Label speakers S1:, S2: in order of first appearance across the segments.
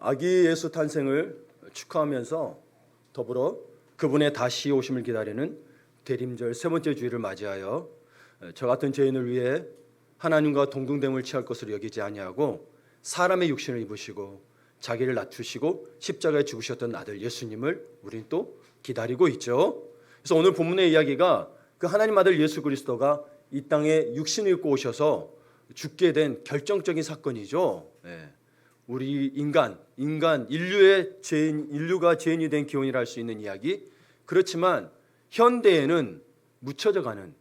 S1: 아기 예수 탄생을 축하하면서 더불어 그분의 다시 오심을 기다리는 대림절 세 번째 주일을 맞이하여 저 같은 죄인을 위해 하나님과 동등됨을 취할 것으로 여기지 아니하고 사람의 육신을 입으시고 자기를 낮추시고 십자가에 죽으셨던 아들 예수님을 우리는 또 기다리고 있죠. 그래서 오늘 본문의 이야기가 그 하나님 아들 예수 그리스도가 이 땅에 육신을 입고 오셔서 죽게 된 결정적인 사건이죠. 우리 인류가 죄인이 된 기원이라 할 수 있는 이야기. 그렇지만 현대에는 묻혀져가는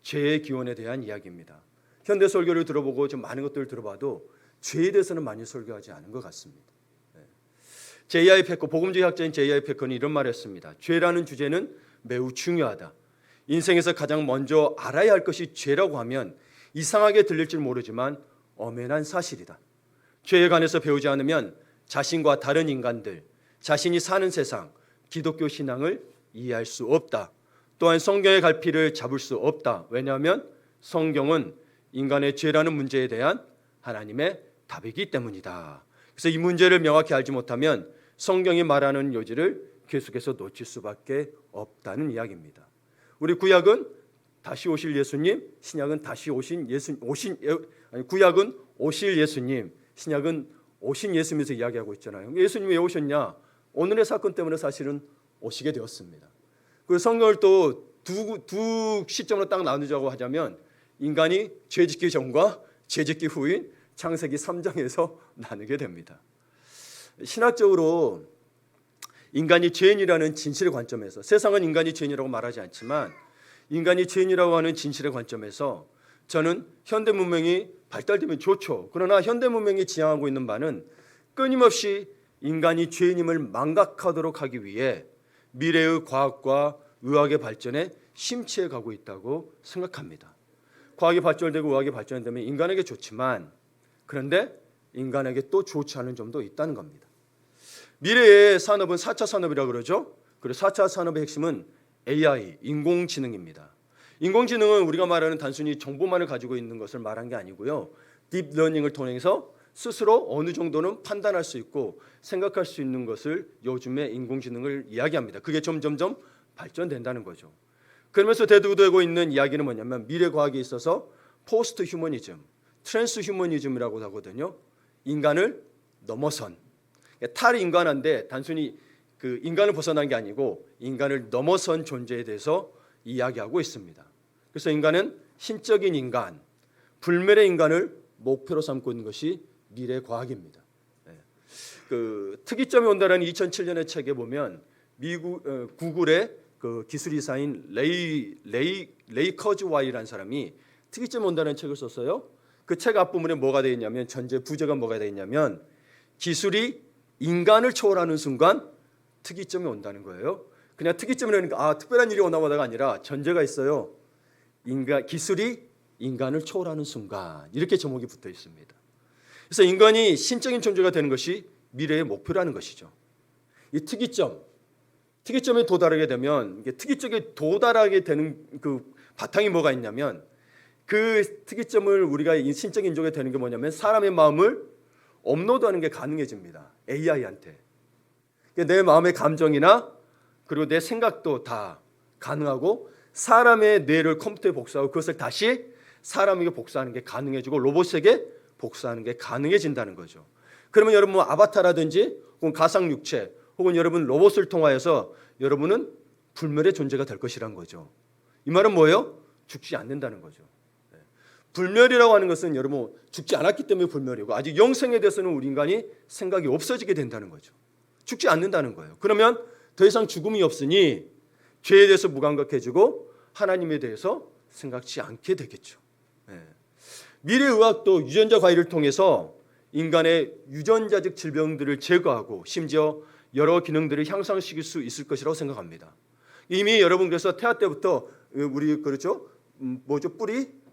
S1: 죄의 기원에 대한 이야기입니다. 현대 설교를 들어보고 좀 많은 것들을 들어봐도 죄에 대해서는 많이 설교하지 않은 것 같습니다. J.I. 패커, 복음주의 학자인 J.I. 패커는 이런 말을 했습니다. 죄라는 주제는 매우 중요하다. 인생에서 가장 먼저 알아야 할 것이 죄라고 하면 이상하게 들릴지 모르지만 엄연한 사실이다. 죄에 관해서 배우지 않으면 자신과 다른 인간들, 자신이 사는 세상, 기독교 신앙을 이해할 수 없다. 또한 성경의 갈피를 잡을 수 없다. 왜냐하면 성경은 인간의 죄라는 문제에 대한 하나님의 답이기 때문이다. 그래서 이 문제를 명확히 알지 못하면 성경이 말하는 요지를 계속해서 놓칠 수밖에 없다는 이야기입니다. 우리 구약은 다시 오실 예수님, 신약은 구약은 오실 예수님, 신약은 오신 예수님에서 이야기하고 있잖아요. 예수님이 왜 오셨냐? 오늘의 사건 때문에 사실은 오시게 되었습니다. 그 성경을 또 두 시점으로 딱 나누자고 하자면 인간이 죄짓기 전과 죄짓기 후인 창세기 3장에서 나누게 됩니다. 신학적으로 인간이 죄인이라는 진실의 관점에서, 세상은 인간이 죄인이라고 말하지 않지만 인간이 죄인이라고 하는 진실의 관점에서 저는 현대 문명이 발달되면 좋죠. 그러나 현대 문명이 지향하고 있는 바는 끊임없이 인간이 죄인임을 망각하도록 하기 위해 미래의 과학과 의학의 발전에 심취해 가고 있다고 생각합니다. 과학이 발전되고 의학이 발전되면 인간에게 좋지만 그런데 인간에게 또 좋지 않은 점도 있다는 겁니다. 미래의 산업은 4차 산업이라고 그러죠. 그리고 4차 산업의 핵심은 AI, 인공지능입니다. 인공지능은 우리가 말하는 단순히 정보만을 가지고 있는 것을 말한 게 아니고요. 딥러닝을 통해서 스스로 어느 정도는 판단할 수 있고 생각할 수 있는 것을 요즘의 인공지능을 이야기합니다. 그게 점점점 발전된다는 거죠. 그러면서 대두되고 있는 이야기는 뭐냐면 미래 과학에 있어서 포스트 휴머니즘, 트랜스 휴머니즘이라고 하거든요. 인간을 넘어선, 탈인간한데 단순히 그 인간을 벗어난 게 아니고 인간을 넘어선 존재에 대해서 이야기하고 있습니다. 그래서 인간은 신적인 인간, 불멸의 인간을 목표로 삼고 있는 것이 미래 과학입니다. 그 특이점이 온다라는 2007년의 책에 보면 구글의 그 기술이사인 레이 커즈와이라는 사람이 특이점이 온다는 책을 썼어요. 그 책 앞부분에 뭐가 되어 있냐면 전제 부제가 뭐가 되어 있냐면 기술이 인간을 초월하는 순간 특이점이 온다는 거예요. 그냥 특이점이라니까 특별한 일이 오나 보다가 아니라 전제가 있어요. 기술이 인간을 초월하는 순간 이렇게 제목이 붙어 있습니다. 그래서 인간이 신적인 존재가 되는 것이 미래의 목표라는 것이죠. 이 특이점에 도달하게 되면 이게 특이점에 도달하게 되는 그 바탕이 뭐가 있냐면 그 특이점을 우리가 신적 인종에 되는 게 뭐냐면 사람의 마음을 업로드하는 게 가능해집니다. AI한테. 내 마음의 감정이나 그리고 내 생각도 다 가능하고 사람의 뇌를 컴퓨터에 복사하고 그것을 다시 사람에게 복사하는 게 가능해지고 로봇에게 복사하는 게 가능해진다는 거죠. 그러면 여러분 아바타라든지 혹은 가상육체 혹은 여러분 로봇을 통하여서 여러분은 불멸의 존재가 될 것이란 거죠. 이 말은 뭐예요? 죽지 않는다는 거죠. 불멸이라고 하는 것은 여러분 죽지 않았기 때문에 불멸이고 아직 영생에 대해서는 우리 인간이 생각이 없어지게 된다는 거죠. 죽지 않는다는 거예요. 그러면 더 이상 죽음이 없으니 죄에 대해서 무감각해지고 하나님에 대해서 생각지 않게 되겠죠. 미래의학도 유전자 과일을 통해서 인간의 유전자적 질병들을 제거하고 심지어 여러 기능들을 향상시킬 수 있을 것이라고 생각합니다. 이미 여러분 그래서 태아 때부터 우리 그렇죠?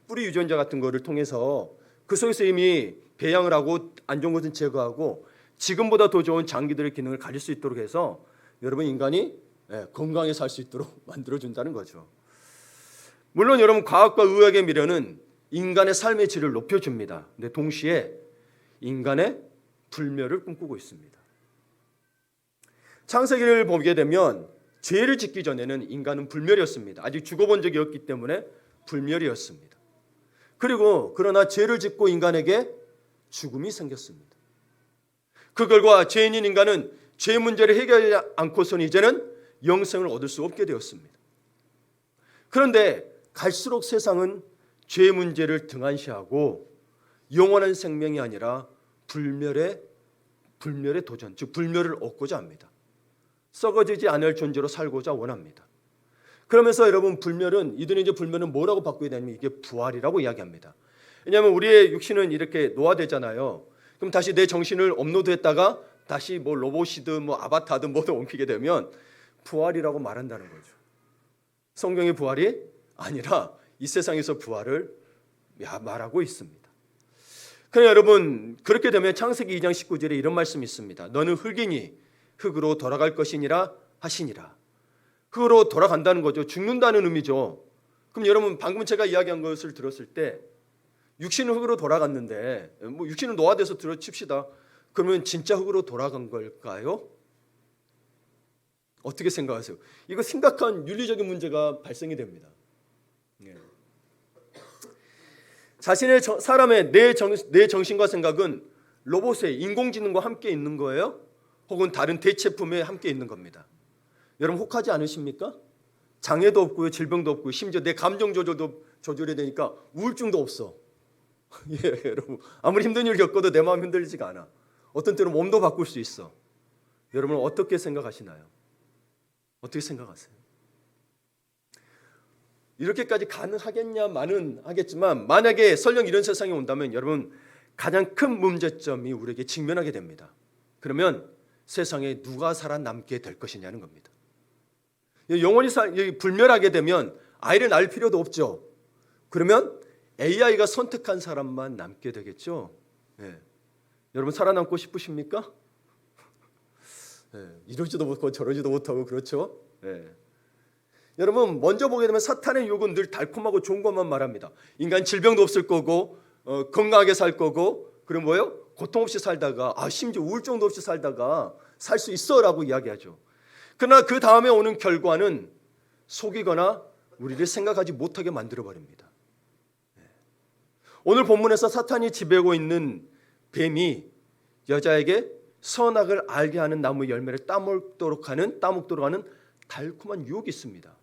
S1: 뿌리 유전자 같은 거를 통해서 그 속에서 이미 배양을 하고 안 좋은 것은 제거하고 지금보다 더 좋은 장기들의 기능을 가질 수 있도록 해서 여러분 인간이 건강하게 살 수 있도록 만들어준다는 거죠. 물론 여러분 과학과 의학의 미래는 인간의 삶의 질을 높여줍니다. 근데 동시에 인간의 불멸을 꿈꾸고 있습니다. 창세기를 보게 되면 죄를 짓기 전에는 인간은 불멸이었습니다. 아직 죽어본 적이 없기 때문에 불멸이었습니다. 그리고 그러나 죄를 짓고 인간에게 죽음이 생겼습니다. 그 결과 죄인인 인간은 죄 문제를 해결하지 않고서는 이제는 영생을 얻을 수 없게 되었습니다. 그런데 갈수록 세상은 죄 문제를 등한시하고 영원한 생명이 아니라 불멸의 도전, 즉 불멸을 얻고자 합니다. 썩어지지 않을 존재로 살고자 원합니다. 그러면서 여러분 이들은 이제 불멸은 뭐라고 바꾸게 되냐면 이게 부활이라고 이야기합니다. 왜냐하면 우리의 육신은 이렇게 노화되잖아요. 그럼 다시 내 정신을 업로드했다가 다시 뭐 로봇이든 뭐 아바타든 뭐든 옮기게 되면 부활이라고 말한다는 거죠. 성경의 부활이 아니라 이 세상에서 부활을 말하고 있습니다. 그러나 여러분 그렇게 되면 창세기 2장 19절에 이런 말씀이 있습니다. 너는 흙이니 흙으로 돌아갈 것이니라 하시니라. 흙으로 돌아간다는 거죠. 죽는다는 의미죠. 그럼 여러분 방금 제가 이야기한 것을 들었을 때 육신은 흙으로 돌아갔는데 뭐 육신은 노화돼서 칩시다. 그러면 진짜 흙으로 돌아간 걸까요? 어떻게 생각하세요? 이거 심각한 윤리적인 문제가 발생이 됩니다. 자신의 사람의 내 정신과 생각은 로봇의 인공지능과 함께 있는 거예요? 혹은 다른 대체품에 함께 있는 겁니다. 여러분 혹하지 않으십니까? 장애도 없고요, 질병도 없고요, 심지어 내 감정 조절도 조절이 되니까 우울증도 없어. 예, 여러분 아무리 힘든 일 겪어도 내 마음 흔들리지가 않아. 어떤 때는 몸도 바꿀 수 있어. 여러분은 어떻게 생각하시나요? 어떻게 생각하세요? 이렇게까지 가능하겠냐마는 하겠지만 만약에 설령 이런 세상이 온다면 여러분 가장 큰 문제점이 우리에게 직면하게 됩니다. 그러면 세상에 누가 살아남게 될 것이냐는 겁니다. 영원히 불멸하게 되면 아이를 낳을 필요도 없죠. 그러면 AI가 선택한 사람만 남게 되겠죠. 예. 여러분 살아남고 싶으십니까? 예. 이러지도 못하고 저러지도 못하고 그렇죠. 예. 여러분 먼저 보게 되면 사탄의 유혹은 늘 달콤하고 좋은 것만 말합니다. 인간 질병도 없을 거고 건강하게 살 거고 그럼 뭐예요? 고통 없이 살다가 심지어 우울증도 없이 살다가 살 수 있어라고 이야기하죠. 그러나 그 다음에 오는 결과는 속이거나 우리를 생각하지 못하게 만들어버립니다. 오늘 본문에서 사탄이 지배하고 있는 뱀이 여자에게 선악을 알게 하는 나무 열매를 따먹도록 하는 달콤한 유혹이 있습니다.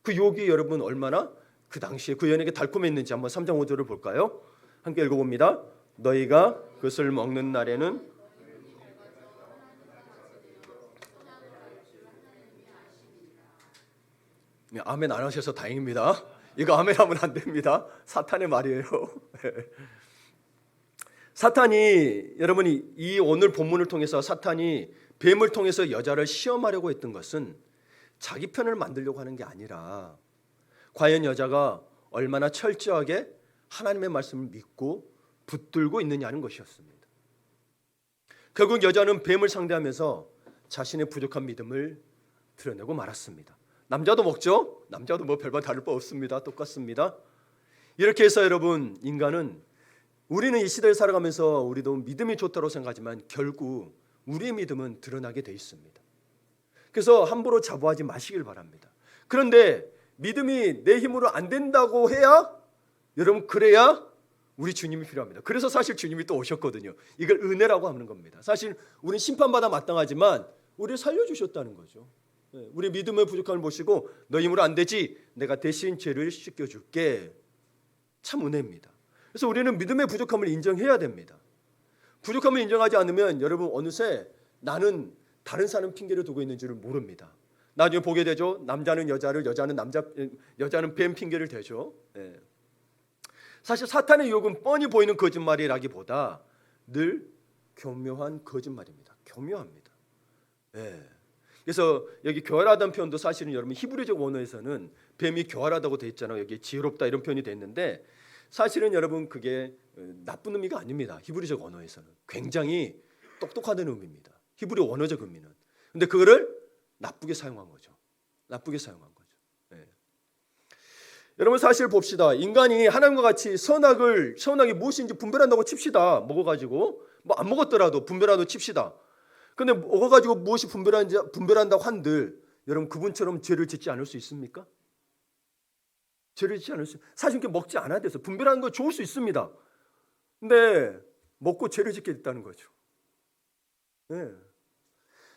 S1: 그 유혹이 여러분 얼마나 그 당시에 그 여인에게 달콤했는지 한번 3장 5절을 볼까요? 함께 읽어봅니다. 너희가 그것을 먹는 날에는 아멘 안 하셔서 다행입니다. 이거 아멘 하면 안 됩니다. 사탄의 말이에요. 사탄이 여러분이 이 오늘 본문을 통해서 사탄이 뱀을 통해서 여자를 시험하려고 했던 것은 자기 편을 만들려고 하는 게 아니라 과연 여자가 얼마나 철저하게 하나님의 말씀을 믿고 붙들고 있느냐는 것이었습니다. 결국 여자는 뱀을 상대하면서 자신의 부족한 믿음을 드러내고 말았습니다. 남자도 먹죠? 남자도 뭐 별반 다를 바 없습니다. 똑같습니다. 이렇게 해서 여러분 우리는 이 시대를 살아가면서 우리도 믿음이 좋다고 생각하지만 결국 우리의 믿음은 드러나게 돼 있습니다. 그래서 함부로 자부하지 마시길 바랍니다. 그런데 믿음이 내 힘으로 안 된다고 해야 여러분 그래야 우리 주님이 필요합니다. 그래서 사실 주님이 또 오셨거든요. 이걸 은혜라고 하는 겁니다. 사실 우리는 심판받아 마땅하지만 우리를 살려주셨다는 거죠. 우리 믿음의 부족함을 보시고 너 힘으로 안 되지 내가 대신 죄를 씻겨줄게. 참 은혜입니다. 그래서 우리는 믿음의 부족함을 인정해야 됩니다. 부족함을 인정하지 않으면 여러분 어느새 나는 다른 사람 핑계를 두고 있는 줄을 모릅니다. 나중에 보게 되죠. 남자는 여자를, 여자는 뱀 핑계를 대죠. 사실 사탄의 유혹은 뻔히 보이는 거짓말이라기보다 늘 교묘한 거짓말입니다. 교묘합니다. 그래서 여기 교활하다는 표현도 사실은 여러분 히브리적 원어에서는 뱀이 교활하다고 돼 있잖아요. 여기 지혜롭다 이런 표현이 돼 있는데 사실은 여러분 그게 나쁜 의미가 아닙니다. 히브리적 언어에서는 굉장히 똑똑하다는 의미입니다. 히브리 원어적 의미는. 근데 그거를 나쁘게 사용한 거죠. 나쁘게 사용한 거죠. 여러분 사실 봅시다. 인간이 하나님과 같이 선악이 무엇인지 분별한다고 칩시다. 먹어가지고 뭐 안 먹었더라도 분별하고 칩시다. 근데 먹어가지고 무엇이 분별한다고 한들 여러분 그분처럼 죄를 짓지 않을 수 있습니까? 죄를 짓지 않을 수. 사실 이렇게 먹지 않아야 돼서 분별하는 거 좋을 수 있습니다. 근데 먹고 죄를 짓게 됐다는 거죠. 네.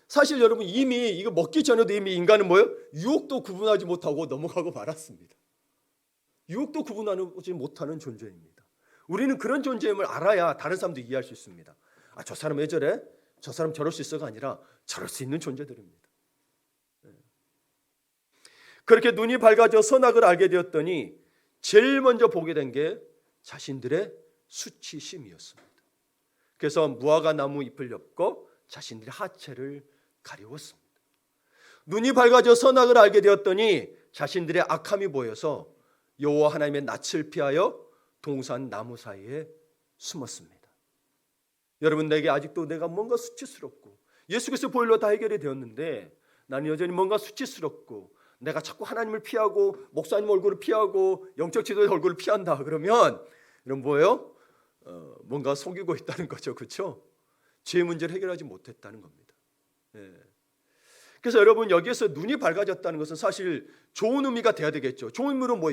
S1: 사실 여러분 이미 이거 먹기 전에도 이미 인간은 뭐예요? 유혹도 구분하지 못하고 넘어가고 말았습니다. 유혹도 구분하지 못하는 존재입니다. 우리는 그런 존재임을 알아야 다른 사람도 이해할 수 있습니다. 아, 저 사람 왜 저래? 저 사람 저럴 수 있어가 아니라 저럴 수 있는 존재들입니다. 그렇게 눈이 밝아져 선악을 알게 되었더니 제일 먼저 보게 된 게 자신들의 수치심이었습니다. 그래서 무화과 나무 잎을 엮고 자신들의 하체를 가리웠습니다. 눈이 밝아져 선악을 알게 되었더니 자신들의 악함이 보여서 여호와 하나님의 낯을 피하여 동산 나무 사이에 숨었습니다. 여러분, 내게 아직도 내가 뭔가 수치스럽고 예수 그리스도 보혈로 다 해결이 되었는데 나는 여전히 뭔가 수치스럽고 내가 자꾸 하나님을 피하고 목사님 얼굴을 피하고 영적 지도의 얼굴을 피한다 그러면 이런 뭐예요? 뭔가 속이고 있다는 거죠. 그렇죠? 죄 문제를 해결하지 못했다는 겁니다. 예. 그래서 여러분 여기에서 눈이 밝아졌다는 것은 사실 좋은 의미가 돼야 되겠죠. 좋은 의미로 뭐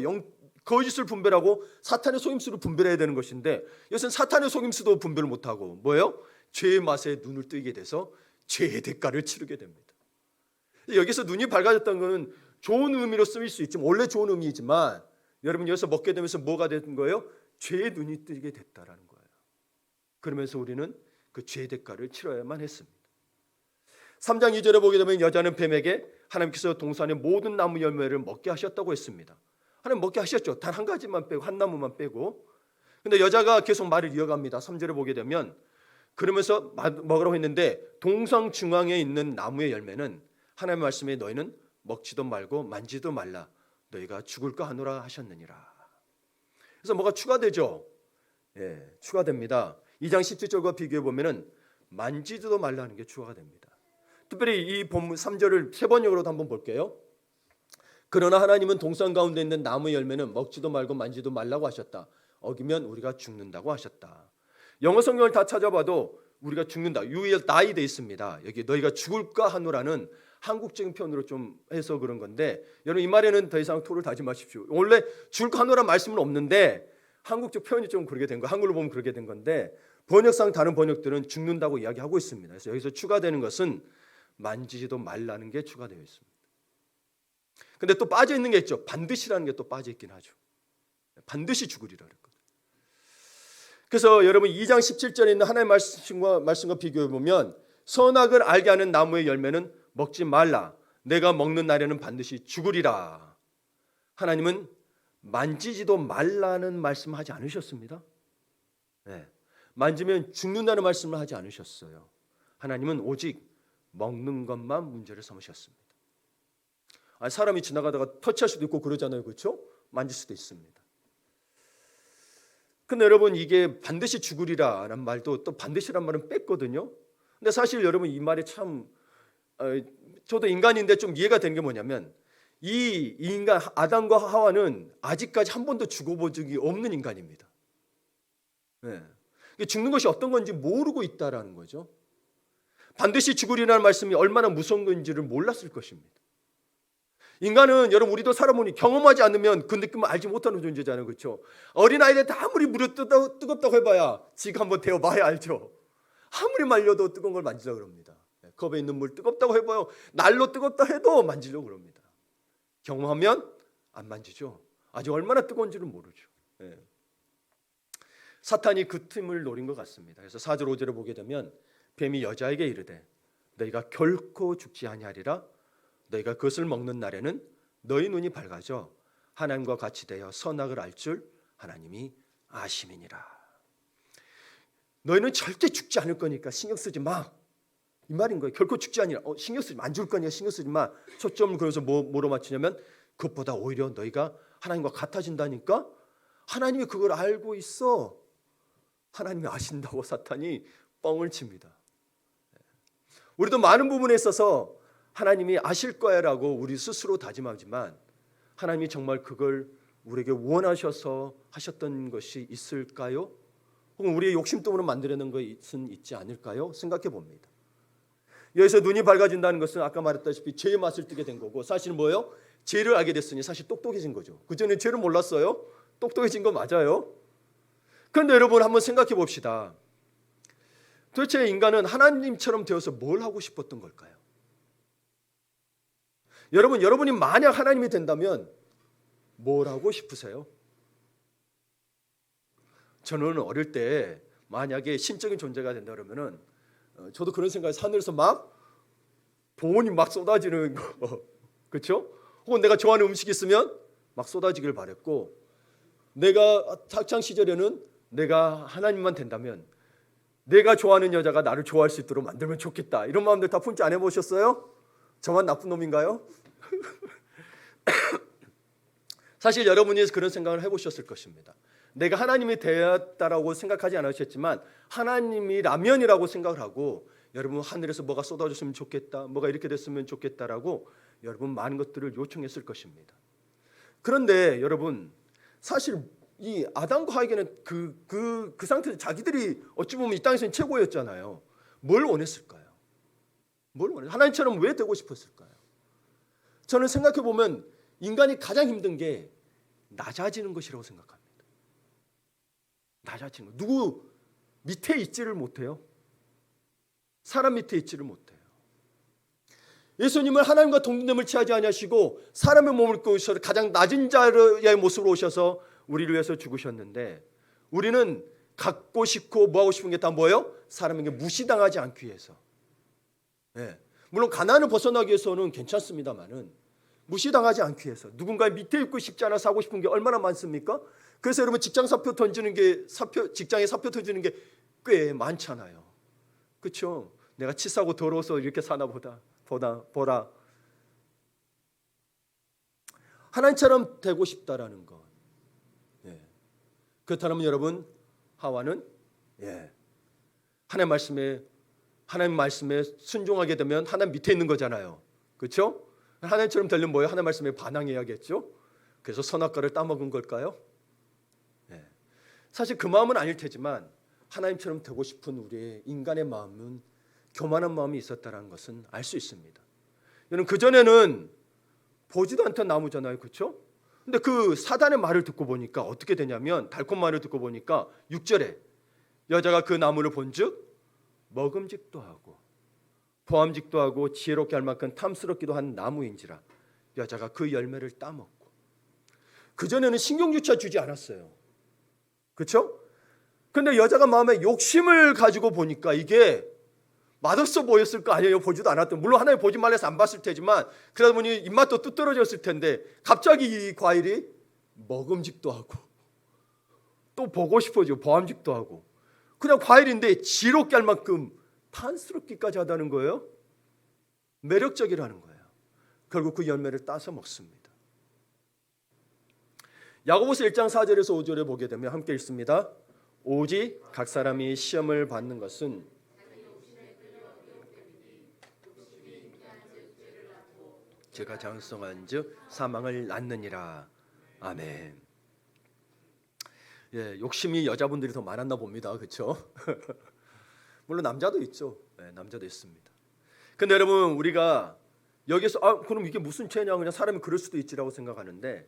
S1: 거짓을 분별하고 사탄의 속임수를 분별해야 되는 것인데 이것은 사탄의 속임수도 분별을 못하고 뭐예요? 죄의 맛에 눈을 뜨게 돼서 죄의 대가를 치르게 됩니다. 여기서 눈이 밝아졌다는 것은 좋은 의미로 쓰일 수 있지만 원래 좋은 의미이지만 여러분 여기서 먹게 되면서 뭐가 된 거예요? 죄의 눈이 뜨게 됐다라는 거예요. 그러면서 우리는 그 죄의 대가를 치러야만 했습니다. 3장 2절에 보게 되면 여자는 뱀에게 하나님께서 동산의 모든 나무 열매를 먹게 하셨다고 했습니다. 하나님 먹게 하셨죠. 단 한 가지만 빼고 한 나무만 빼고. 근데 여자가 계속 말을 이어갑니다. 3절에 보게 되면 그러면서 먹으라고 했는데 동상 중앙에 있는 나무의 열매는 하나님의 말씀에 너희는 먹지도 말고 만지도 말라 너희가 죽을까 하노라 하셨느니라. 그래서 뭐가 추가되죠? 예, 추가됩니다. 2장 17절과 비교해 보면은 만지지도 말라는 게 추가가 됩니다. 특별히 이 본문 3절을 세 번역으로도 한번 볼게요. 그러나 하나님은 동산 가운데 있는 나무의 열매는 먹지도 말고 만지도 말라고 하셨다. 어기면 우리가 죽는다고 하셨다. 영어 성경을 다 찾아봐도 우리가 죽는다. You will die 돼 있습니다. 여기 너희가 죽을까 하노라는 한국적인 표현으로 좀 해서 그런 건데 여러분 이 말에는 더 이상 토를 다지 마십시오. 원래 죽을까 하노라는 말씀은 없는데 한국적 표현이 좀 그렇게 된 거, 한글로 보면 그렇게 된 건데 번역상 다른 번역들은 죽는다고 이야기하고 있습니다. 그래서 여기서 추가되는 것은 만지지도 말라는 게 추가되어 있습니다. 근데 또 빠져 있는 게 있죠. 반드시라는 게 또 빠져 있긴 하죠. 반드시 죽으리라 그랬거든요. 그래서 여러분 2장 17절에 있는 하나님의 말씀과 비교해 보면 선악을 알게 하는 나무의 열매는 먹지 말라. 내가 먹는 날에는 반드시 죽으리라. 하나님은 만지지도 말라는 말씀하지 않으셨습니다. 네. 만지면 죽는다는 말씀을 하지 않으셨어요. 하나님은 오직 먹는 것만 문제를 삼으셨습니다. 사람이 지나가다가 터치할 수도 있고 그러잖아요. 그렇죠? 만질 수도 있습니다. 근데 여러분 이게 반드시 죽으리라는 말도 또 반드시란 말은 뺐거든요. 근데 사실 여러분 이 말이 참 저도 인간인데 좀 이해가 되는 게 뭐냐면 이 인간 아담과 하와는 아직까지 한 번도 죽어본 적이 없는 인간입니다. 네. 죽는 것이 어떤 건지 모르고 있다라는 거죠. 반드시 죽으리라는 말씀이 얼마나 무서운 건지를 몰랐을 것입니다. 인간은 여러분 우리도 살아보니 경험하지 않으면 그 느낌을 알지 못하는 존재잖아요. 그렇죠? 어린아이들 다 아무리 물이 뜨겁다고 해봐야 지가 한번 데워봐야 알죠. 아무리 말려도 뜨거운 걸 만지려고 그럽니다. 컵에 있는 물 뜨겁다고 해봐요. 날로 뜨겁다 해도 만지려고 그럽니다. 경험하면 안 만지죠. 아직 얼마나 뜨거운지를 모르죠. 예. 사탄이 그 틈을 노린 것 같습니다. 그래서 4절 5절을 보게 되면 뱀이 여자에게 이르되 너희가 결코 죽지 아니하리라. 너희가 그것을 먹는 날에는 너희 눈이 밝아져 하나님과 같이 되어 선악을 알 줄 하나님이 아심이니라. 너희는 절대 죽지 않을 거니까 신경 쓰지 마. 이 말인 거예요. 결코 죽지 아니라 신경 쓰지 마. 안 죽을 거니까 신경 쓰지 마. 초점을 그래서 뭐로 맞추냐면 그것보다 오히려 너희가 하나님과 같아진다니까 하나님이 그걸 알고 있어. 하나님이 아신다고 사탄이 뻥을 칩니다. 우리도 많은 부분에 있어서 하나님이 아실 거야라고 우리 스스로 다짐하지만 하나님이 정말 그걸 우리에게 원하셔서 하셨던 것이 있을까요? 혹은 우리의 욕심 때문에 만들어낸 것은 있지 않을까요? 생각해 봅니다. 여기서 눈이 밝아진다는 것은 아까 말했다시피 죄의 맛을 뜨게 된 거고, 사실은 뭐예요? 죄를 알게 됐으니 사실 똑똑해진 거죠. 그전에 죄를 몰랐어요? 똑똑해진 거 맞아요. 그런데 여러분 한번 생각해 봅시다. 도대체 인간은 하나님처럼 되어서 뭘 하고 싶었던 걸까요? 여러분이 만약 하나님이 된다면 뭘 하고 싶으세요? 저는 어릴 때 만약에 신적인 존재가 된다 그러면은 저도 그런 생각이, 하늘에서 막 보온이 막 쏟아지는 거, 그렇죠? 혹은 내가 좋아하는 음식이 있으면 막 쏟아지길 바랬고, 내가 학창 시절에는 내가 하나님만 된다면 내가 좋아하는 여자가 나를 좋아할 수 있도록 만들면 좋겠다, 이런 마음들 다 품지 안 해보셨어요? 저만 나쁜 놈인가요? 사실 여러분이 그런 생각을 해보셨을 것입니다. 내가 하나님이 되었다라고 생각하지 않으셨지만 하나님이라면이라고 생각을 하고, 여러분 하늘에서 뭐가 쏟아졌으면 좋겠다, 뭐가 이렇게 됐으면 좋겠다라고 여러분 많은 것들을 요청했을 것입니다. 그런데 여러분 사실 이 아담과 하에게는 그 상태에서 자기들이 어찌 보면 이 땅에서는 최고였잖아요. 뭘 원했을까요? 하나님처럼 왜 되고 싶었을까요? 저는 생각해 보면 인간이 가장 힘든 게 낮아지는 것이라고 생각합니다. 낮아지는 것. 누구 밑에 있지를 못해요. 사람 밑에 있지를 못해요. 예수님은 하나님과 동등됨을 취하지 아니하시고 사람의 몸을 입고 오셔서 가장 낮은 자의 모습으로 오셔서 우리를 위해서 죽으셨는데, 우리는 갖고 싶고 뭐하고 싶은 게 다 뭐예요? 사람에게 무시당하지 않기 위해서. 네. 물론 가난을 벗어나기 위해서는 괜찮습니다만은 무시당하지 않기 위해서, 누군가의 밑에 있고 싶지 않아서 하고 싶은 게 얼마나 많습니까? 그래서 여러분 직장에 사표 던지는 게 꽤 많잖아요. 그렇죠? 내가 치사하고 더러워서 이렇게 사나 보다. 하나님처럼 되고 싶다라는 것. 예. 그렇다면 여러분 하와는 하나님 말씀에 순종하게 되면 하나님 밑에 있는 거잖아요. 그렇죠? 하나님처럼 되려면 뭐예요? 하나님 말씀에 반항해야겠죠. 그래서 선악과를 따먹은 걸까요? 사실 그 마음은 아닐 테지만 하나님처럼 되고 싶은 우리의 인간의 마음은 교만한 마음이 있었다는 것은 알 수 있습니다. 여러분 그전에는 보지도 않던 나무잖아요. 그렇죠? 근데 그 사단의 말을 듣고 보니까 어떻게 되냐면, 달콤 말을 듣고 보니까 6절에 여자가 그 나무를 본즉 먹음직도 하고 보암직도 하고 지혜롭게 할 만큼 탐스럽기도 한 나무인지라 여자가 그 열매를 따먹고. 그전에는 신경조차 주지 않았어요. 그렇죠? 근데 여자가 마음에 욕심을 가지고 보니까 이게 맛없어 보였을 거 아니에요. 보지도 않았던. 물론 하나님 보지 말래서 안 봤을 테지만 그러다 보니 입맛도 뚝 떨어졌을 텐데 갑자기 이 과일이 먹음직도 하고 또 보고 싶어지고 보암직도 하고, 그냥 과일인데 지롭게 할 만큼 탐스럽기까지 하다는 거예요. 매력적이라는 거예요. 결국 그 열매를 따서 먹습니다. 야고보서 1장 4절에서 5절에 보게 되면 함께 읽습니다. 오직 각 사람이 시험을 받는 것은 제가 장성한즉 사망을 낳느니라. 아멘. 욕심이 여자분들이 더 많았나 봅니다. 그렇죠? 물론 남자도 있죠. 남자도 있습니다. 근데 여러분 우리가 여기서 그럼 이게 무슨 죄냐, 그냥 사람이 그럴 수도 있지라고 생각하는데,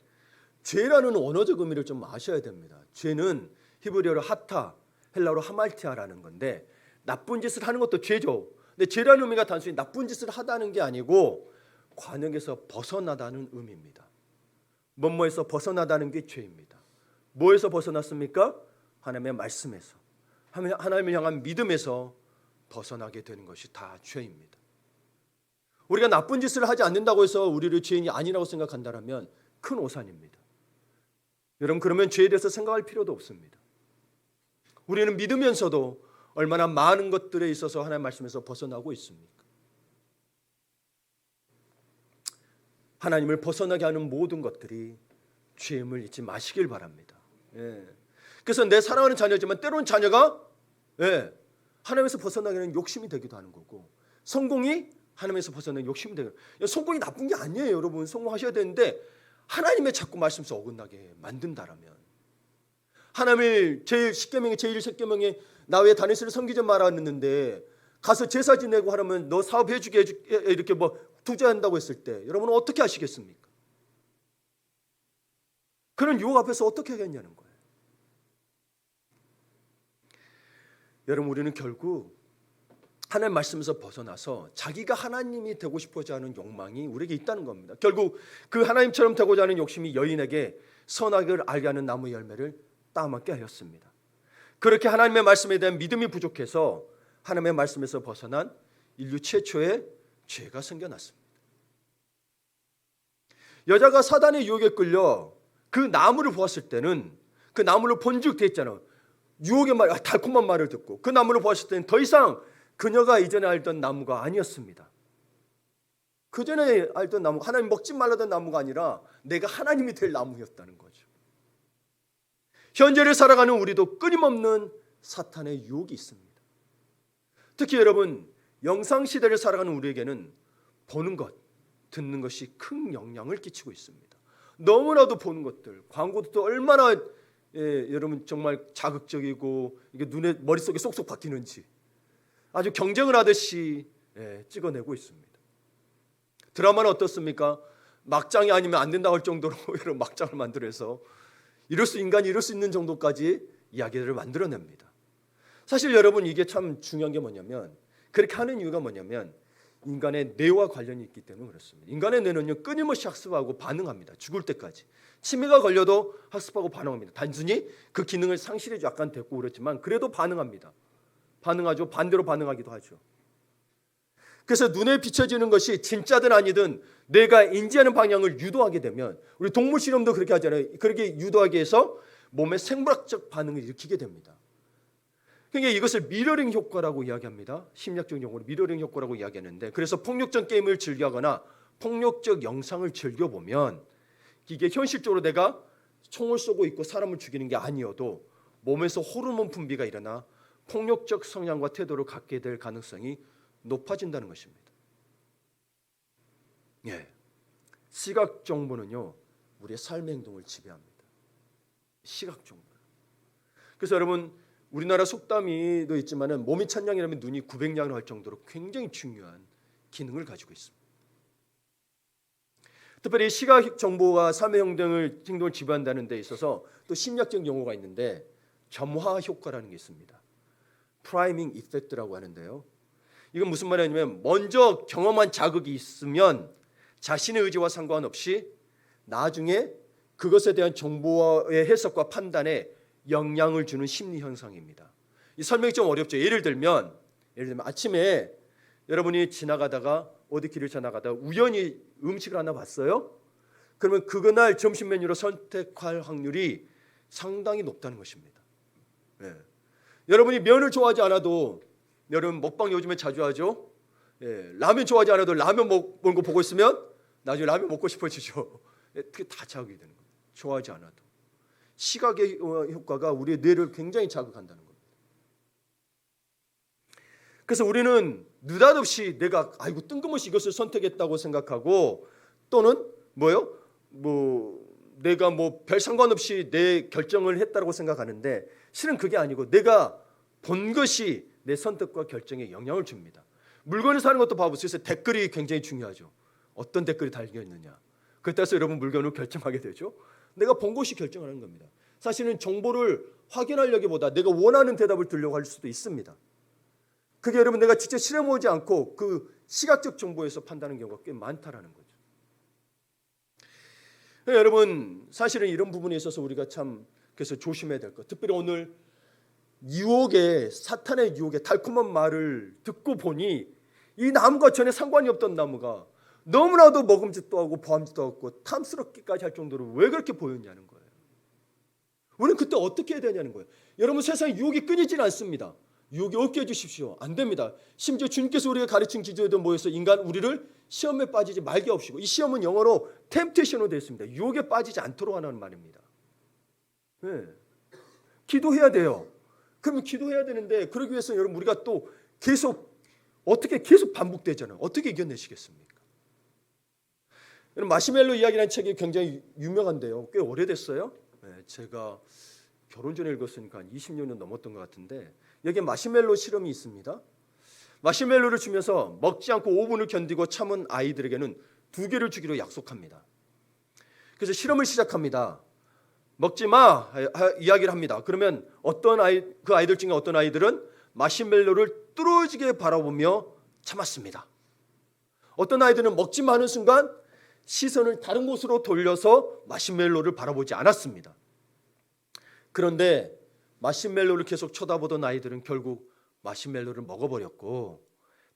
S1: 죄라는 언어적 의미를 좀 아셔야 됩니다. 죄는 히브리어로 하타, 헬라어로 하말티아라는 건데, 나쁜 짓을 하는 것도 죄죠. 근데 죄라는 의미가 단순히 나쁜 짓을 하다는 게 아니고 관역에서 벗어나다는 의미입니다. 뭐뭐에서 벗어나다는 게 죄입니다. 뭐에서 벗어났습니까? 하나님의 말씀에서, 하나님을 향한 믿음에서 벗어나게 되는 것이 다 죄입니다. 우리가 나쁜 짓을 하지 않는다고 해서 우리를 죄인이 아니라고 생각한다면 큰 오산입니다. 여러분 그러면 죄에 대해서 생각할 필요도 없습니다. 우리는 믿으면서도 얼마나 많은 것들에 있어서 하나님의 말씀에서 벗어나고 있습니까? 하나님을 벗어나게 하는 모든 것들이 죄임을 잊지 마시길 바랍니다. 그래서 내 사랑하는 자녀지만 때로는 자녀가 하나님에서 벗어나게 욕심이 되기도 하는 거고, 성공이 하나님에서 벗어나는 욕심이 되는 거예요. 성공이 나쁜 게 아니에요. 여러분 성공하셔야 되는데 하나님의 자꾸 말씀에서 어긋나게 만든다라면, 하나님을 제일 10계명의 제일 10계명에 나 외에 다른 신을 섬기지 말았는데 가서 제사 지내고 하려면 너 사업해주게 이렇게 뭐 투자한다고 했을 때 여러분은 어떻게 하시겠습니까? 그런 유혹 앞에서 어떻게 하겠냐는 거예요. 여러분, 우리는 결국 하나님 말씀에서 벗어나서 자기가 하나님이 되고 싶어져 하는 욕망이 우리에게 있다는 겁니다. 결국 그 하나님처럼 되고자 하는 욕심이 여인에게 선악을 알게 하는 나무 열매를 따먹게 하였습니다. 그렇게 하나님의 말씀에 대한 믿음이 부족해서 하나님의 말씀에서 벗어난 인류 최초의 죄가 생겨났습니다. 여자가 사단의 유혹에 끌려 그 나무를 보았을 때는 그 나무를 본즉 됐잖아요. 유혹의 말, 달콤한 말을 듣고 그 나무를 보았을 때는 더 이상 그녀가 이전에 알던 나무가 아니었습니다. 그전에 알던 나무, 하나님 먹지 말라던 나무가 아니라 내가 하나님이 될 나무였다는 거죠. 현재를 살아가는 우리도 끊임없는 사탄의 유혹이 있습니다. 특히 여러분, 영상시대를 살아가는 우리에게는 보는 것, 듣는 것이 큰 영향을 끼치고 있습니다. 너무나도 보는 것들, 광고도 얼마나 여러분 정말 자극적이고 이게 눈에 머릿속에 쏙쏙 박히는지 아주 경쟁을 하듯이 찍어내고 있습니다. 드라마는 어떻습니까? 막장이 아니면 안 된다고 할 정도로 여러분 막장을 만들어서 인간이 이럴 수 있는 정도까지 이야기들을 만들어냅니다. 사실 여러분 이게 참 중요한 게 뭐냐면, 그렇게 하는 이유가 뭐냐면 인간의 뇌와 관련이 있기 때문에 그렇습니다. 인간의 뇌는요 끊임없이 학습하고 반응합니다. 죽을 때까지. 치매가 걸려도 학습하고 반응합니다. 단순히 그 기능을 상실이 약간 됐고 그렇지만 그래도 반응합니다. 반응하죠. 반대로 반응하기도 하죠. 그래서 눈에 비춰지는 것이 진짜든 아니든 내가 인지하는 방향을 유도하게 되면, 우리 동물 실험도 그렇게 하잖아요. 그렇게 유도하게 해서 몸의 생물학적 반응을 일으키게 됩니다. 그러니까 이것을 미러링 효과라고 이야기합니다. 심리학적 용어로 미러링 효과라고 이야기하는데, 그래서 폭력적 게임을 즐겨하거나 폭력적 영상을 즐겨보면 이게 현실적으로 내가 총을 쏘고 있고 사람을 죽이는 게 아니어도 몸에서 호르몬 분비가 일어나 폭력적 성향과 태도를 갖게 될 가능성이 높아진다는 것입니다. 시각 정보는요 우리의 삶의 행동을 지배합니다. 시각 정보. 그래서 여러분, 우리나라 속담이도 있지만은 몸이 천냥이라면 눈이 900냥을 할 정도로 굉장히 중요한 기능을 가지고 있습니다. 특별히 시각 정보가 삶의 행동을 지배한다는 데 있어서 또 심리학적 용어가 있는데 점화 효과라는 게 있습니다. 프라이밍 이펙트라고 하는데요. 이건 무슨 말이냐면, 먼저 경험한 자극이 있으면 자신의 의지와 상관없이 나중에 그것에 대한 정보의 해석과 판단에 영향을 주는 심리 현상입니다. 이 설명이 좀 어렵죠. 예를 들면 아침에 여러분이 지나가다가 어디 길을 지나가다가 우연히 음식을 하나 봤어요. 그러면 그날 점심 메뉴로 선택할 확률이 상당히 높다는 것입니다. 여러분이 면을 좋아하지 않아도, 여러분 먹방 요즘에 자주 하죠. 라면 좋아하지 않아도 라면 먹는 거 보고 있으면 나중에 라면 먹고 싶어지죠. 그게 다 자극이 되는 거예요. 좋아하지 않아도. 시각의 효과가 우리의 뇌를 굉장히 자극한다는 겁니다. 그래서 우리는 느닷없이 내가 뜬금없이 이것을 선택했다고 생각하고, 또는 내가 별 상관없이 내 결정을 했다고 생각하는데, 실은 그게 아니고 내가 본 것이 내 선택과 결정에 영향을 줍니다. 물건을 사는 것도 봐보세요. 그래서 댓글이 굉장히 중요하죠. 어떤 댓글이 달려있느냐, 그에 따라서 여러분 물건을 결정하게 되죠. 내가 본 것이 결정하는 겁니다. 사실은 정보를 확인하려기보다 내가 원하는 대답을 들려고 할 수도 있습니다. 그게 여러분 내가 직접 실험하지 않고 그 시각적 정보에서 판단하는 경우가 꽤 많다라는 거죠. 여러분, 사실은 이런 부분에 있어서 우리가 참 그래서 조심해야 될 것, 특별히 오늘 사탄의 유혹의 달콤한 말을 듣고 보니 이 나무가 전에 상관이 없던 나무가 너무나도 먹음직도 하고 보암직도 하고 탐스럽기까지 할 정도로 왜 그렇게 보였냐는 거예요. 우리는 그때 어떻게 해야 되냐는 거예요. 여러분, 세상에 유혹이 끊이지는 않습니다. 유혹이 없게 해주십시오. 안 됩니다. 심지어 주님께서 우리가 가르친 기조에도 모여서 우리를 시험에 빠지지 말게 하옵시고, 이 시험은 영어로 템테이션으로 되어 있습니다. 유혹에 빠지지 않도록 하는 말입니다. 기도해야 돼요. 그러면 기도해야 되는데, 그러기 위해서 여러분 우리가 또 계속 반복되잖아요. 어떻게 이겨내시겠습니까? 여러분, 마시멜로 이야기라는 책이 굉장히 유명한데요. 꽤 오래됐어요. 제가 결혼 전에 읽었으니까 한 20년은 넘었던 것 같은데, 여기에 마시멜로 실험이 있습니다. 마시멜로를 주면서 먹지 않고 5분을 견디고 참은 아이들에게는 2개를 주기로 약속합니다. 그래서 실험을 시작합니다. 먹지 마 이야기를 합니다. 그러면 그 아이들 중에 어떤 아이들은 마시멜로를 뚫어지게 바라보며 참았습니다. 어떤 아이들은 먹지 마는 순간 시선을 다른 곳으로 돌려서 마시멜로를 바라보지 않았습니다. 그런데 마시멜로를 계속 쳐다보던 아이들은 결국 마시멜로를 먹어버렸고,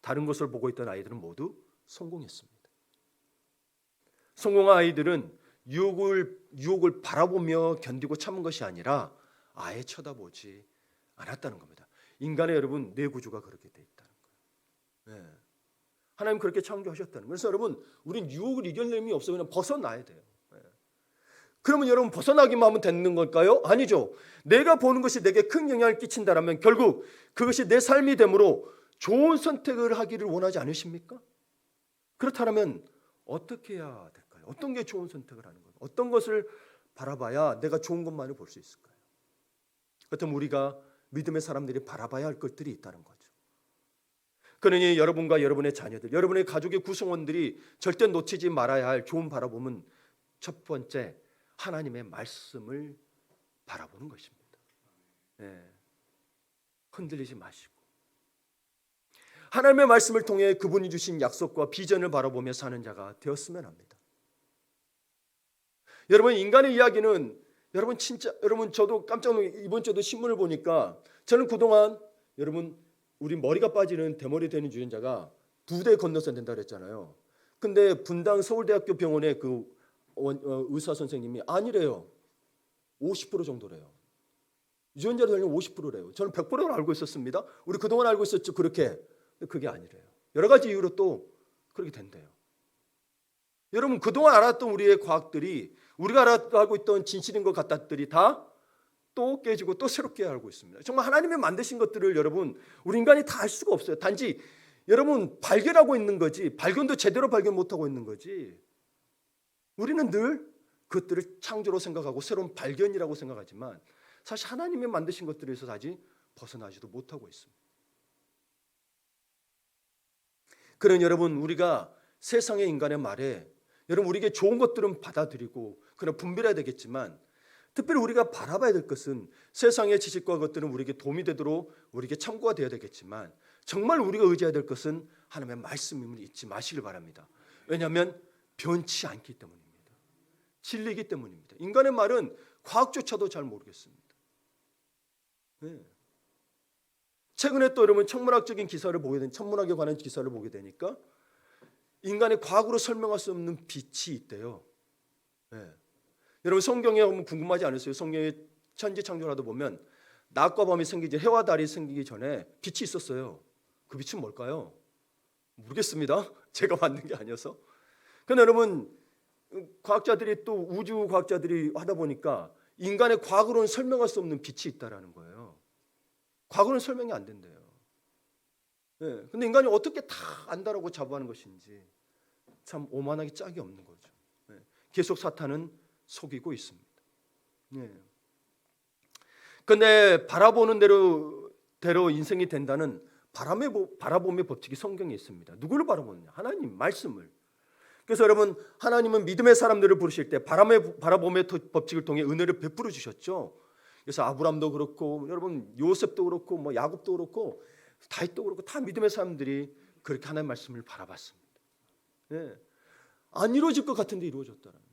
S1: 다른 것을 보고 있던 아이들은 모두 성공했습니다. 성공한 아이들은 유혹을 바라보며 견디고 참은 것이 아니라 아예 쳐다보지 않았다는 겁니다. 인간의 여러분 뇌구조가 그렇게 돼 있다는 거예요. 네. 하나님 그렇게 창조하셨다는 거예요. 그래서 여러분 우린 유혹을 이겨낼 힘이 없어요. 그냥 벗어나야 돼요. 네. 그러면 여러분 벗어나기만 하면 되는 걸까요? 아니죠. 내가 보는 것이 내게 큰 영향을 끼친다라면 결국 그것이 내 삶이 되므로 좋은 선택을 하기를 원하지 않으십니까? 그렇다면 어떻게 해야 될까요? 어떤 게 좋은 선택을 하는 거예요? 어떤 것을 바라봐야 내가 좋은 것만을 볼 수 있을까요? 그렇다면 우리가 믿음의 사람들이 바라봐야 할 것들이 있다는 거죠. 그러니 여러분과 여러분의 자녀들, 여러분의 가족의 구성원들이 절대 놓치지 말아야 할 좋은 바라봄은 첫 번째, 하나님의 말씀을 바라보는 것입니다. 네. 흔들리지 마시고 하나님의 말씀을 통해 그분이 주신 약속과 비전을 바라보며 사는 자가 되었으면 합니다. 여러분 인간의 이야기는 여러분 저도 깜짝 놀랐어요. 이번 주도 신문을 보니까 저는 그동안 여러분 우리 머리가 빠지는 대머리 되는 유전자가 2대 건너서 된다 그랬잖아요. 근데 분당 서울대학교 병원의 그 의사 선생님이 아니래요. 50% 정도래요. 유전자로 되면 50%래요. 저는 100%를 알고 있었습니다. 우리 그동안 알고 있었죠. 그렇게. 근데 그게 아니래요. 여러 가지 이유로 또 그렇게 된대요. 여러분 그동안 알았던 우리의 과학들이 우리가 알고 있던 진실인 것 같았들이 다 또 깨지고 또 새롭게 알고 있습니다. 정말 하나님이 만드신 것들을 여러분 우리 인간이 다 알 수가 없어요. 단지 여러분 발견하고 있는 거지 발견도 제대로 발견 못하고 있는 거지. 우리는 늘 그것들을 창조로 생각하고 새로운 발견이라고 생각하지만 사실 하나님이 만드신 것들에서 아직 벗어나지도 못하고 있습니다. 그런 여러분 우리가 세상의 인간의 말에 여러분 우리에게 좋은 것들은 받아들이고 그냥 분별해야 되겠지만 특별히 우리가 바라봐야 될 것은 세상의 지식과 것들은 우리에게 도움이 되도록 우리에게 참고가 되어야 되겠지만 정말 우리가 의지해야 될 것은 하나님의 말씀임을 잊지 마시길 바랍니다. 왜냐하면 변치 않기 때문입니다. 진리이기 때문입니다. 인간의 말은 과학조차도 잘 모르겠습니다. 네. 최근에 또 여러분 천문학적인 기사를 보게 된 천문학에 관한 기사를 보게 되니까 인간의 과학으로 설명할 수 없는 빛이 있대요. 네. 여러분 성경에 보면 궁금하지 않으세요? 성경에 천지 창조라도 보면 낮과 밤이 생기지 해와 달이 생기기 전에 빛이 있었어요. 그 빛은 뭘까요? 모르겠습니다. 제가 만든 게 아니어서. 그런데 여러분 과학자들이 또 우주 과학자들이 하다 보니까 인간의 과학으로는 설명할 수 없는 빛이 있다라는 거예요. 과거는 설명이 안 된대요. 네. 근데 인간이 어떻게 다 안다라고 자부하는 것인지 참 오만하기 짝이 없는 거죠. 네. 계속 사탄은 속이고 있습니다. 네. 근데 바라보는 대로 인생이 된다는 바라봄의 법칙이 성경에 있습니다. 누구를 바라보느냐? 하나님 말씀을. 그래서 여러분 하나님은 믿음의 사람들을 부르실 때 바라봄의 법칙을 통해 은혜를 베풀어 주셨죠. 그래서 아브람도 그렇고 여러분 요셉도 그렇고 뭐 야곱도 그렇고 다윗도 그렇고 다 믿음의 사람들이 그렇게 하나님의 말씀을 바라봤습니다. 네. 안 이루어질 것 같은데 이루어졌다는 거예요.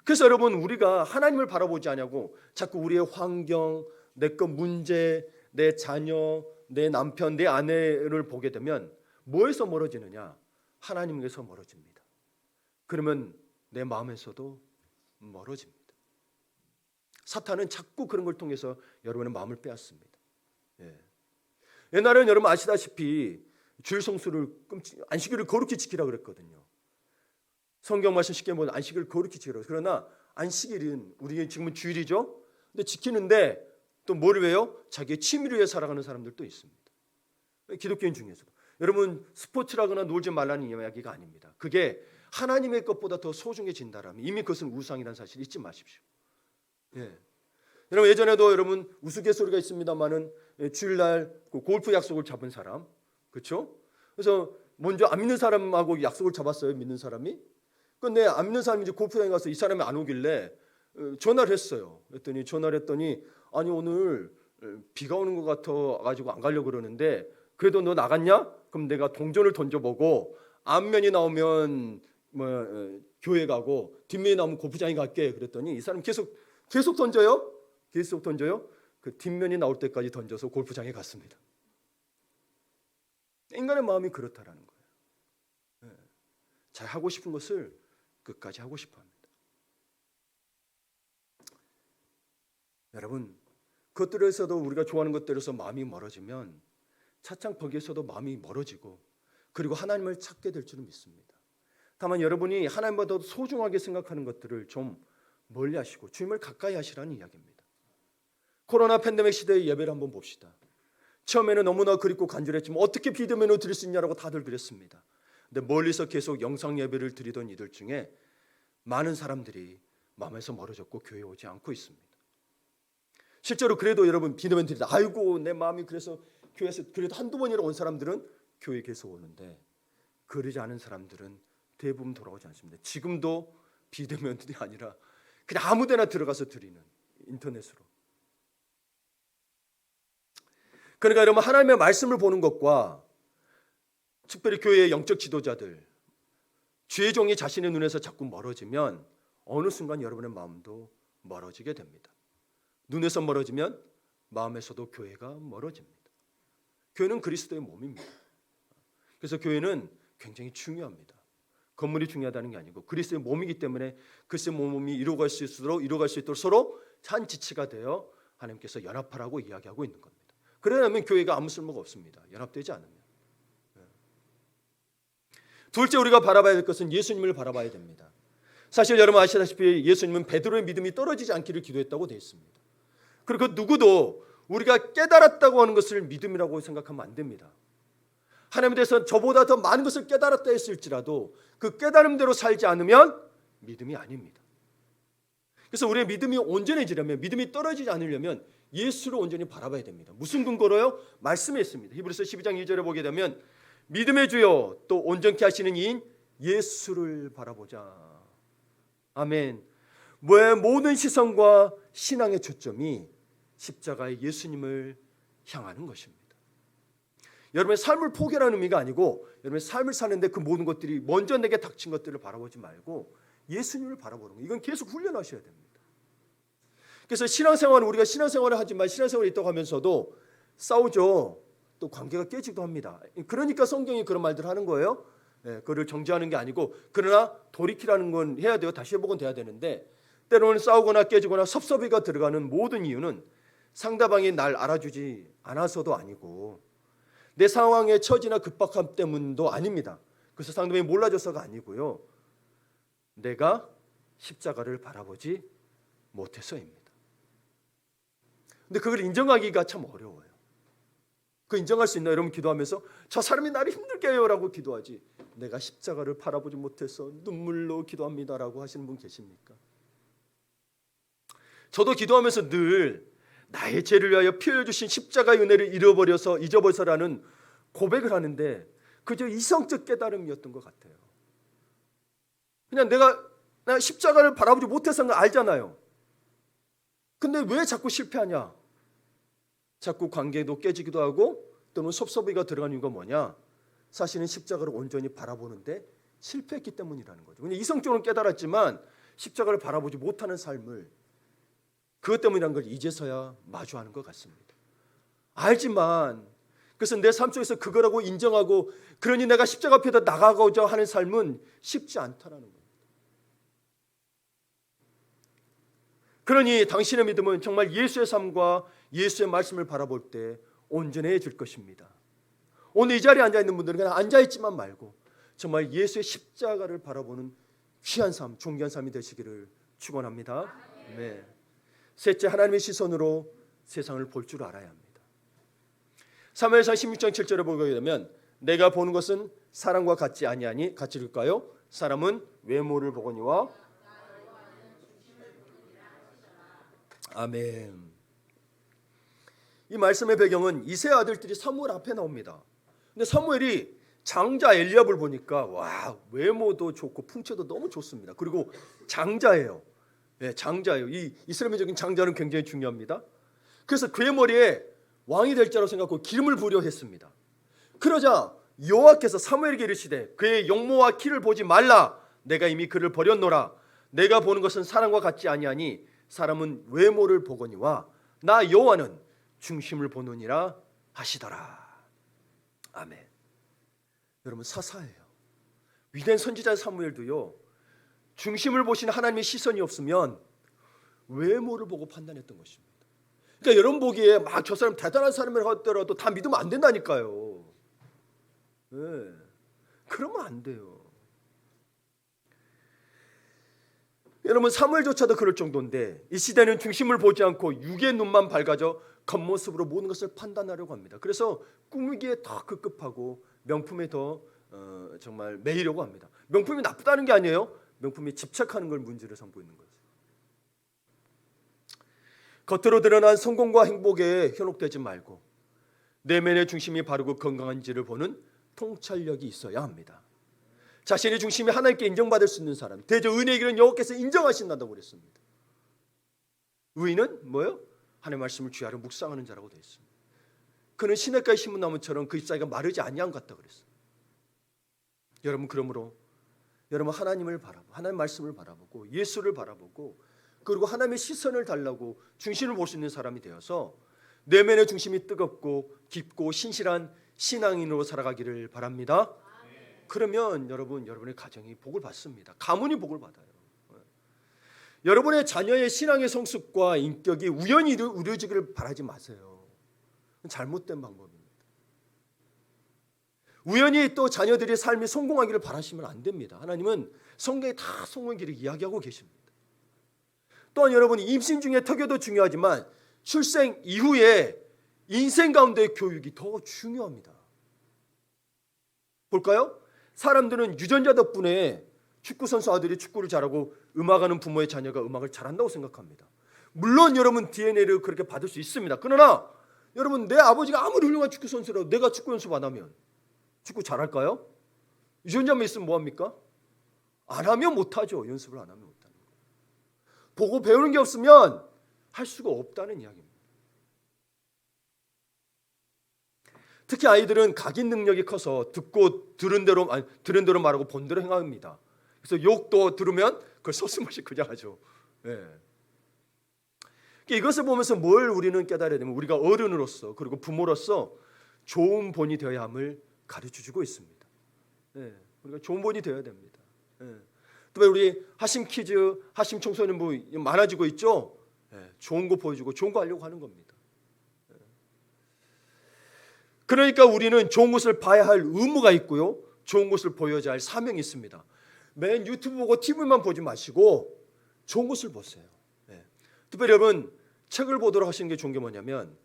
S1: 그래서 여러분 우리가 하나님을 바라보지 않냐고 자꾸 우리의 환경, 내 것 문제, 내 자녀, 내 남편, 내 아내를 보게 되면 뭐에서 멀어지느냐? 하나님에게서 멀어집니다. 그러면 내 마음에서도 멀어집니다. 사탄은 자꾸 그런 걸 통해서 여러분의 마음을 빼앗습니다. 예. 옛날에는 여러분 아시다시피 주일 성수를 안식일을 거룩히 지키라 그랬거든요. 성경 말씀 쉽게 보면 안식일을 거룩히 지키라. 그러나 안식일은 우리 지금은 주일이죠. 근데 지키는데 또 뭘 왜요? 자기의 취미를 위해 살아가는 사람들도 있습니다. 기독교인 중에서도. 여러분 스포츠라거나 놀지 말라는 이야기가 아닙니다. 그게 하나님의 것보다 더 소중해진다라면 이미 그것은 우상이라는 사실을 잊지 마십시오. 예. 여러분 예전에도 여러분 우스갯소리가 있습니다만은 주일날 그 골프 약속을 잡은 사람, 그렇죠? 그래서 먼저 안 믿는 사람하고 약속을 잡았어요. 믿는 사람이. 근데 안 믿는 사람이 이제 골프장에 가서 이 사람이 안 오길래 전화를 했어요. 그랬더니 아니 오늘 비가 오는 것 같아 가지고 안 가려고 그러는데 그래도 너 나갔냐? 그럼 내가 동전을 던져보고 앞면이 나오면 교회 가고 뒷면이 나오면 골프장에 갈게. 그랬더니 이 사람 계속 던져요. 계속 던져요. 그 뒷면이 나올 때까지 던져서 골프장에 갔습니다. 인간의 마음이 그렇다라는 거예요. 잘 하고 싶은 것을 끝까지 하고 싶어 합니다. 여러분, 그것들에서도 우리가 좋아하는 것들에서 마음이 멀어지면 차창 거기에서도 마음이 멀어지고 그리고 하나님을 찾게 될 줄은 믿습니다. 다만 여러분이 하나님보다 더 소중하게 생각하는 것들을 좀 멀리 하시고 주님을 가까이 하시라는 이야기입니다. 코로나 팬데믹 시대의 예배를 한번 봅시다. 처음에는 너무나 그립고 간절했지만 어떻게 비대면으로 드릴 수 있냐라고 다들 그랬습니다. 근데 멀리서 계속 영상 예배를 드리던 이들 중에 많은 사람들이 마음에서 멀어졌고 교회에 오지 않고 있습니다. 실제로 그래도 여러분 비대면 드리다 아이고 내 마음이 그래서 교회에서 그래도 한두 번이나 온 사람들은 교회에 계속 오는데 그러지 않은 사람들은 대부분 돌아오지 않습니다. 지금도 비대면이 아니라 그냥 아무데나 들어가서 드리는 인터넷으로. 그러니까 여러분 하나님의 말씀을 보는 것과 특별히 교회의 영적 지도자들 주의 종이 자신의 눈에서 자꾸 멀어지면 어느 순간 여러분의 마음도 멀어지게 됩니다. 눈에서 멀어지면 마음에서도 교회가 멀어집니다. 교회는 그리스도의 몸입니다. 그래서 교회는 굉장히 중요합니다. 건물이 중요하다는 게 아니고 그리스도의 몸이기 때문에 그리스도의 몸이 이루어갈 수 있도록 서로 한 지체가 되어 하나님께서 연합하라고 이야기하고 있는 겁니다. 그러려면 교회가 아무 쓸모가 없습니다. 연합되지 않으면. 둘째 우리가 바라봐야 될 것은 예수님을 바라봐야 됩니다. 사실 여러분 아시다시피 예수님은 베드로의 믿음이 떨어지지 않기를 기도했다고 되어 있습니다. 그리고 누구도 우리가 깨달았다고 하는 것을 믿음이라고 생각하면 안 됩니다. 하나님에 대해서 저보다 더 많은 것을 깨달았다 했을지라도 그 깨달음대로 살지 않으면 믿음이 아닙니다. 그래서 우리의 믿음이 온전해지려면 믿음이 떨어지지 않으려면 예수를 온전히 바라봐야 됩니다. 무슨 근거로요? 말씀에 있습니다. 히브리서 12장 2절에 보게 되면 믿음의 주요 또 온전케 하시는 이인 예수를 바라보자. 아멘. 모든 시선과 신앙의 초점이 십자가의 예수님을 향하는 것입니다. 여러분의 삶을 포기하는 의미가 아니고 여러분의 삶을 사는데 그 모든 것들이 먼저 내게 닥친 것들을 바라보지 말고 예수님을 바라보는 거. 이건 계속 훈련하셔야 됩니다. 그래서 신앙생활은 우리가 신앙생활을 하지만 신앙생활이 있다고 하면서도 싸우죠. 또 관계가 깨지기도 합니다. 그러니까 성경이 그런 말들을 하는 거예요. 그거를 정죄하는 게 아니고 그러나 돌이키라는 건 해야 돼요. 다시 회복은 돼야 되는데 때로는 싸우거나 깨지거나 섭섭이가 들어가는 모든 이유는 상대방이 날 알아주지 않아서도 아니고 내 상황의 처지나 급박함 때문도 아닙니다. 그래서 상대방이 몰라줘서가 아니고요. 내가 십자가를 바라보지 못해서입니다. 근데 그걸 인정하기가 참 어려워요. 그 인정할 수 있나? 여러분 기도하면서 저 사람이 나를 힘들게 해요라고 기도하지 내가 십자가를 바라보지 못해서 눈물로 기도합니다라고 하시는 분 계십니까? 저도 기도하면서 늘 나의 죄를 위하여 피 흘려 주신 십자가의 은혜를 잊어버려서라는 고백을 하는데 그저 이성적 깨달음이었던 것 같아요. 그냥 내가 십자가를 바라보지 못해서는 걸 알잖아요. 근데 왜 자꾸 실패하냐? 자꾸 관계도 깨지기도 하고 또는 섭섭이가 들어간 이유가 뭐냐? 사실은 십자가를 온전히 바라보는데 실패했기 때문이라는 거죠. 그냥 이성적으로 깨달았지만 십자가를 바라보지 못하는 삶을 그것 때문이라는 걸 이제서야 마주하는 것 같습니다. 알지만 그래서 내 삶 속에서 그거라고 인정하고 그러니 내가 십자가 앞에다 나가고자 하는 삶은 쉽지 않다라는 겁니다. 그러니 당신의 믿음은 정말 예수의 삶과 예수의 말씀을 바라볼 때 온전해질 것입니다. 오늘 이 자리에 앉아있는 분들은 그냥 앉아있지만 말고 정말 예수의 십자가를 바라보는 귀한 삶, 존귀한 삶이 되시기를 축원합니다. 네. 셋째, 하나님의 시선으로 세상을 볼 줄 알아야 합니다. 사무엘상 16장 7절에 보게 되면 내가 보는 것은 사람과 같지 아니하니 같이 읽을까요? 사람은 외모를 보거니와 아멘. 이 말씀의 배경은 이세 아들들이 사무엘 앞에 나옵니다. 근데 사무엘이 장자 엘리압을 보니까 와, 외모도 좋고 풍채도 너무 좋습니다. 그리고 장자예요. 네, 장자예요. 이 이스라엘적인 장자는 굉장히 중요합니다. 그래서 그의 머리에 왕이 될 자로 생각하고 기름을 부으려 했습니다. 그러자 여호와께서 사무엘에게 이르시되 그의 용모와 키를 보지 말라. 내가 이미 그를 버렸노라. 내가 보는 것은 사람과 같지 아니하니 사람은 외모를 보거니와 나 여호와는 중심을 보느니라 하시더라. 아멘. 여러분, 사사예요. 위대한 선지자 사무엘도요, 중심을 보시는 하나님의 시선이 없으면 외모를 보고 판단했던 것입니다. 그러니까 여러분 보기에 막 저 사람 대단한 사람을 하더라도 다 믿으면 안 된다니까요. 네. 그러면 안 돼요. 여러분, 사무엘조차도 그럴 정도인데 이 시대는 중심을 보지 않고 육의 눈만 밝아져 겉모습으로 모든 것을 판단하려고 합니다. 그래서 꾸미기에 더 급급하고 명품에 더 정말 매이려고 합니다. 명품이 나쁘다는 게 아니에요. 명품이 집착하는 걸 문제를 삼고 있는 거죠. 겉으로 드러난 성공과 행복에 현혹되지 말고 내면의 중심이 바르고 건강한지를 보는 통찰력이 있어야 합니다. 자신의 중심이 하나님께 인정받을 수 있는 사람, 대저 의인의 길은 여호와께서 인정하신다고 그랬습니다. 의인은 뭐예요? 하나님의 말씀을 주야로 묵상하는 자라고 되어 있습니다. 그는 시냇가에 심은 나무처럼 그 잎사귀가 마르지 아니한 것 같다 그랬어요. 여러분, 그러므로 여러분 하나님을 바라보고 하나님의 말씀을 바라보고 예수를 바라보고 그리고 하나님의 시선을 달라고 중심을 볼 수 있는 사람이 되어서 내면의 중심이 뜨겁고 깊고 신실한 신앙인으로 살아가기를 바랍니다. 그러면 여러분의 가정이 복을 받습니다. 가문이 복을 받아요. 여러분의 자녀의 신앙의 성숙과 인격이 우연히 이루어지기를 바라지 마세요. 잘못된 방법입니다. 우연히 또 자녀들의 삶이 성공하기를 바라시면 안 됩니다. 하나님은 성경에 다 성공의 길을 이야기하고 계십니다. 또한 여러분이 임신 중에 터교도 중요하지만 출생 이후에 인생 가운데의 교육이 더 중요합니다. 볼까요? 사람들은 유전자 덕분에 축구선수 아들이 축구를 잘하고 음악하는 부모의 자녀가 음악을 잘한다고 생각합니다. 물론 여러분 DNA를 그렇게 받을 수 있습니다. 그러나 여러분, 내 아버지가 아무리 훌륭한 축구선수라도 내가 축구 연습 안 하면 축구 잘할까요? 유전자만 있으면 뭐합니까? 안 하면 못하죠. 연습을 안 하면 못하는 거예요. 보고 배우는 게 없으면 할 수가 없다는 이야기입니다. 특히 아이들은 각인 능력이 커서 듣고 들은 대로 말하고 본 대로 행합니다. 그래서 욕도 들으면 그걸 서슴없이 그냥 하죠. 네. 이것을 보면서 뭘 우리는 깨달아야 되면 우리가 어른으로서 그리고 부모로서 좋은 본이 되어야 함을 가르쳐주고 있습니다. 네. 우리가 좋은 본이 되어야 됩니다. 네. 또 우리 하심 키즈, 하심 청소년부 많아지고 있죠. 네. 좋은 거 보여주고 좋은 거 하려고 하는 겁니다. 그러니까 우리는 좋은 것을 봐야 할 의무가 있고요, 좋은 것을 보여줘야 할 사명이 있습니다. 맨 유튜브 보고 TV만 보지 마시고 좋은 것을 보세요. 네. 특별히 여러분 책을 보도록 하시는 게 좋은 게 뭐냐면,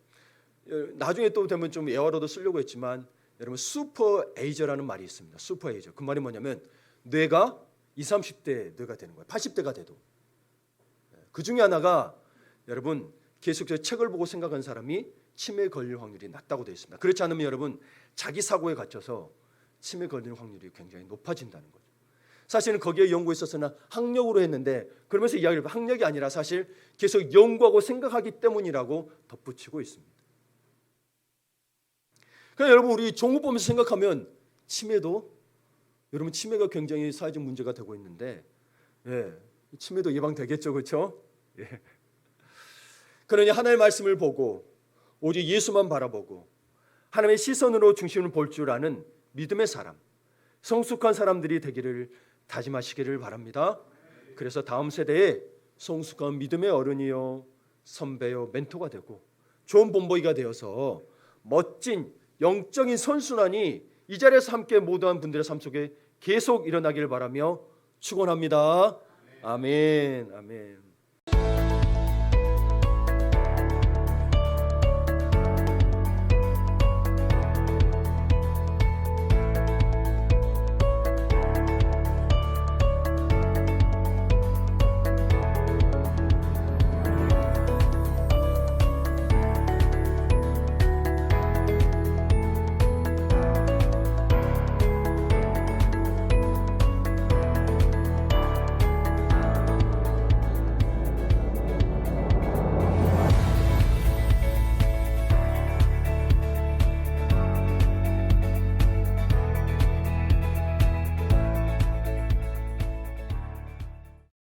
S1: 나중에 또 되면 좀 예화로도 쓰려고 했지만 여러분 슈퍼 에이저라는 말이 있습니다. 슈퍼 에이저. 그 말이 뭐냐면 뇌가 20, 30대 뇌가 되는 거예요. 80대가 돼도. 그 중에 하나가 여러분 계속해서 책을 보고 생각한 사람이 치매에 걸릴 확률이 낮다고 되어 있습니다. 그렇지 않으면 여러분 자기 사고에 갇혀서 치매 걸리는 확률이 굉장히 높아진다는 거죠. 사실은 거기에 연구에 있어서는 학력으로 했는데 그러면서 이야기를 학력이 아니라 사실 계속 연구하고 생각하기 때문이라고 덧붙이고 있습니다. 그러니까 여러분 우리 좋은 거 보면서 생각하면 치매도 여러분 치매가 굉장히 사회적 문제가 되고 있는데 치매도 예방되겠죠, 그렇죠? 예. 그러니 하나님의 말씀을 보고 오직 예수만 바라보고 하나님의 시선으로 중심을 볼 줄 아는 믿음의 사람, 성숙한 사람들이 되기를 다짐하시기를 바랍니다. 그래서 다음 세대에 성숙한 믿음의 어른이요, 선배요, 멘토가 되고 좋은 본보기가 되어서 멋진 영적인 선순환이 이 자리에서 함께 모두한 분들의 삶 속에 계속 일어나기를 바라며 축원합니다. 아멘. 아멘.